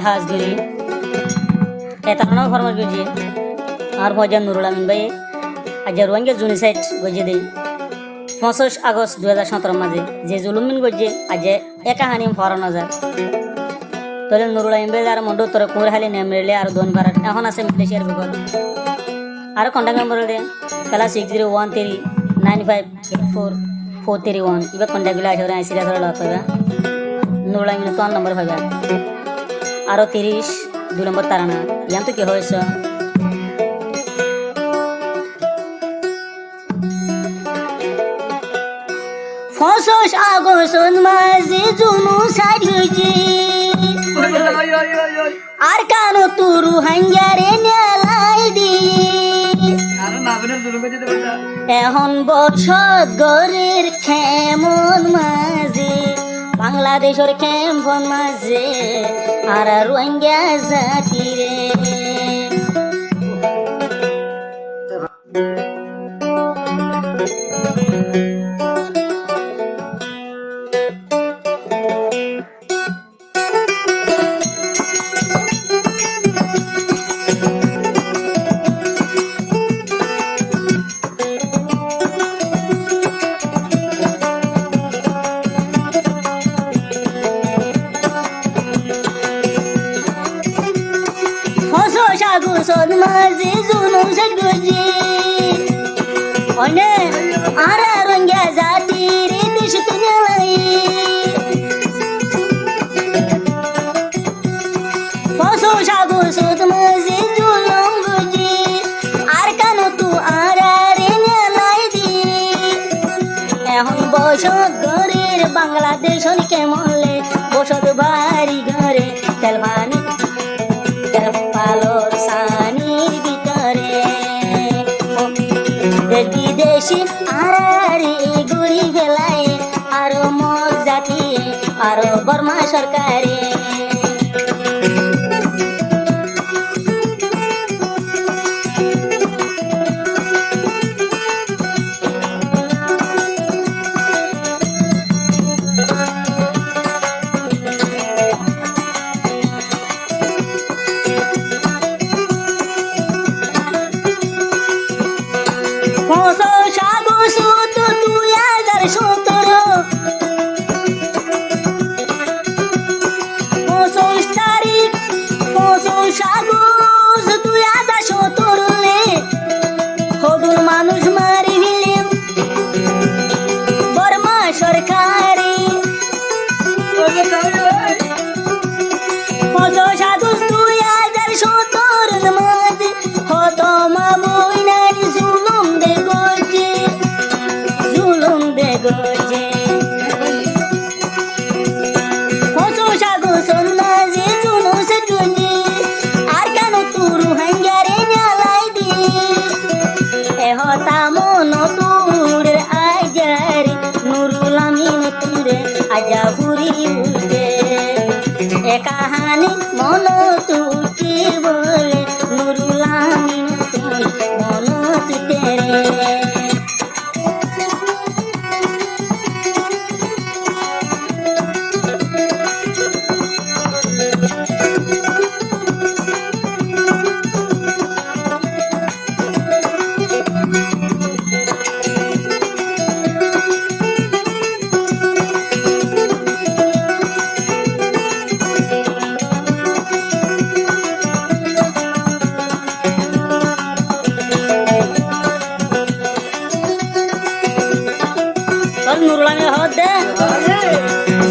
হাজগিরি এতানো ফরমাস গজিয়ে আর ফজা নুরুল আমিন ভাই আজ রোহিঙ্গা জুনিসাইড গজিয়ে দেই 25 আগস্ট 2017 মাঝে যে জুলুমিন গজিয়ে আজ একা হানিম ফরানো যায় তাহলে নুরুল আমিন ভাই আর মন্ডু তোর কুমড়ে হালি নেম রেলে আর দোন ভাড়া এখন আছে মালয়েশিয়ার বিকল আর কন্ট্যাক্ট নম্বর দিয়ে তাহলে 6013958441 ইবা কন্ট্যাক্ট গুলো আসলে আইসিরা ধরে লক হবে নুরুল আমিন তো নম্বর হবে আরো 32 নম্বর তারানা ইয়ান তো কি হয়েছে ফসস আগসন মাঝে জুনু সাইজি আর কানো তুরু হাঙ্গারে নেলাই দি এখন বছর গরের খেমন মাঝে বাংলাদেশের খেমন মাঝে আর রোহিঙ্গা জাতিরে আগসন মাঝে জুনু সাইজি অনে আর রোহিঙ্গা জাতির দেশ তুলাই ফসস আগসন মাঝে জুলুম গজি আর কানো তু আর রে নেলাই দি এখন বসত ঘরের বাংলাদেশ কেমলে বসত বাড়ি ঘরে তেলভানি পালোর সানির ভিতরে বিদেশি আর গুড়ি ফেলায় আরো মগ জাতি আরো বর্মা সরকারে মানুষ মারি ফেলেন বর্মা সরকারে সাধু 2017 মাঝে হত মা বইনার জুলুম দে গজে সাধু সন্ন্যাসে জুলুম সে গজে আর কেন তুরু হাঙ্গারে নেলাই দি হতা মন তুরে আজারে নুরুল আমিন তুরে আজা বুড়ি উঠে এ কাহানি মন তুটি বলে নুরুল আমিন তুই মন তুতে রে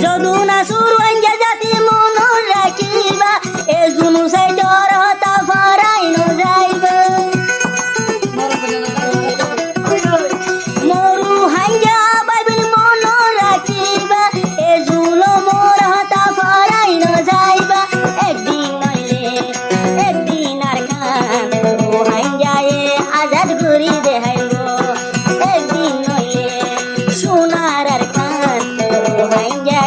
যদু না সুরঙ্গে জাতি মন রাখিবা এ জুনু সাইডর হতা ফরাই ন যাইবা মরু হাঙ্গা বাইবিল মন রাখিবা এ জুলো মোর হতা ফরাই ন যাইবা একদিন নইলে একদিন আর খান হাঙ্গা এ আজাদ করি দেখাইব একদিন নইলে সোনার আর খান হাঙ্গা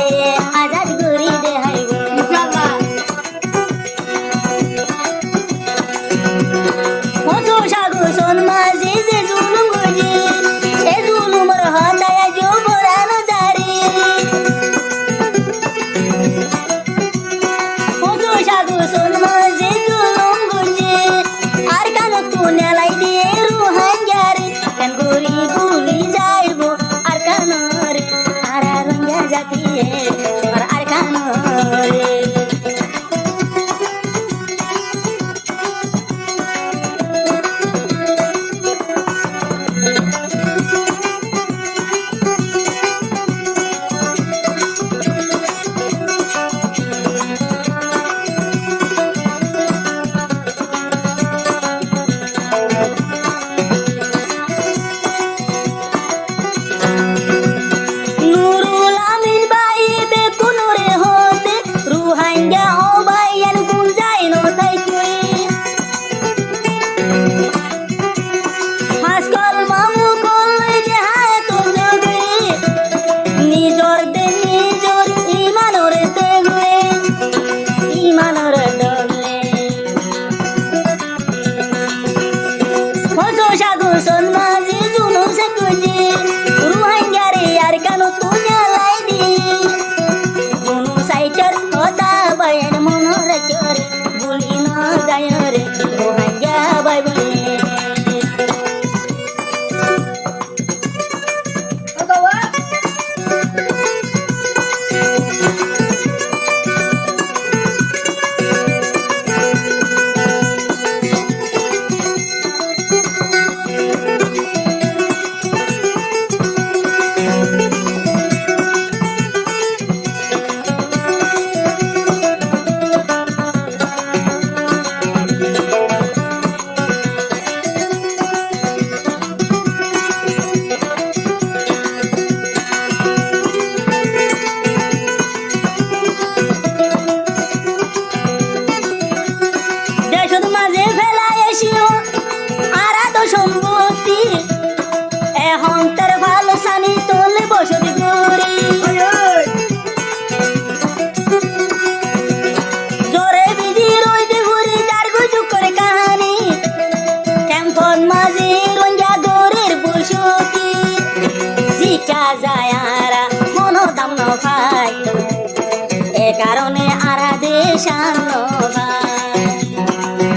সান্ন ভাই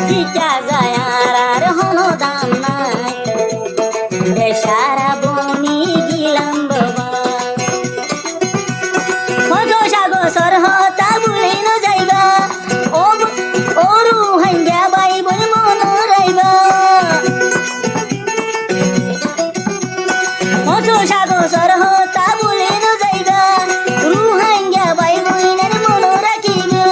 জিকা যায় আর হনো দাম নাই দেশারা বনি গিলাম বাবা মজো সাগর হতা বুলিনো যাইবা ও ওরু হাঙ্গা বাই বই মন রাইবা মজো সাগর হতা বুলিনো যাইবা রু হাঙ্গা বাই বইনের মন রাখিবা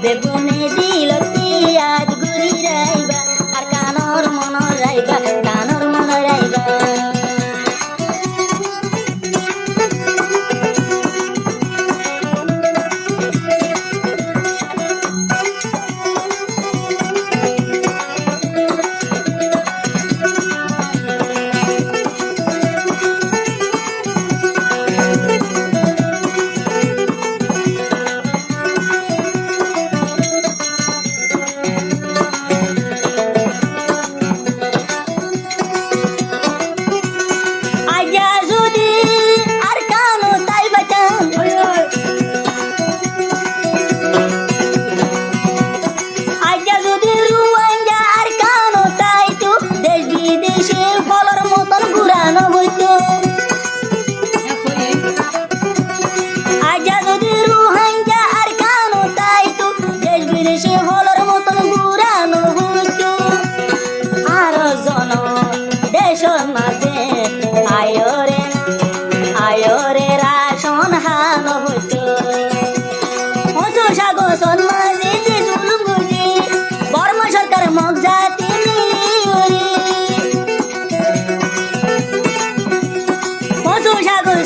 বেগুনে দিল পিয়াজ গুড়ি রাইবা আর কানর মন রাইবা কানর মন রাইবা আইয়া যদি আর কানো তাই বাঁচান আইয়া যদি রুয়াঙ্গা আর কানো তাই তো দেশ বিদেশে ফলর মতন ঘুরানো হইতো আইয়া যদি রুহাঙ্গা আর কানো তাই তো দেশ বিদেশে ফলর মতন ঘুরানো হইতো আর জন দেশর মাঝে আয়রে রাশন হানো হইতো মজো সাগর সন্মানে যে জুলুম গুজি বর্মা সরকার মগ জাতি মিলিয়রি মজো সাগর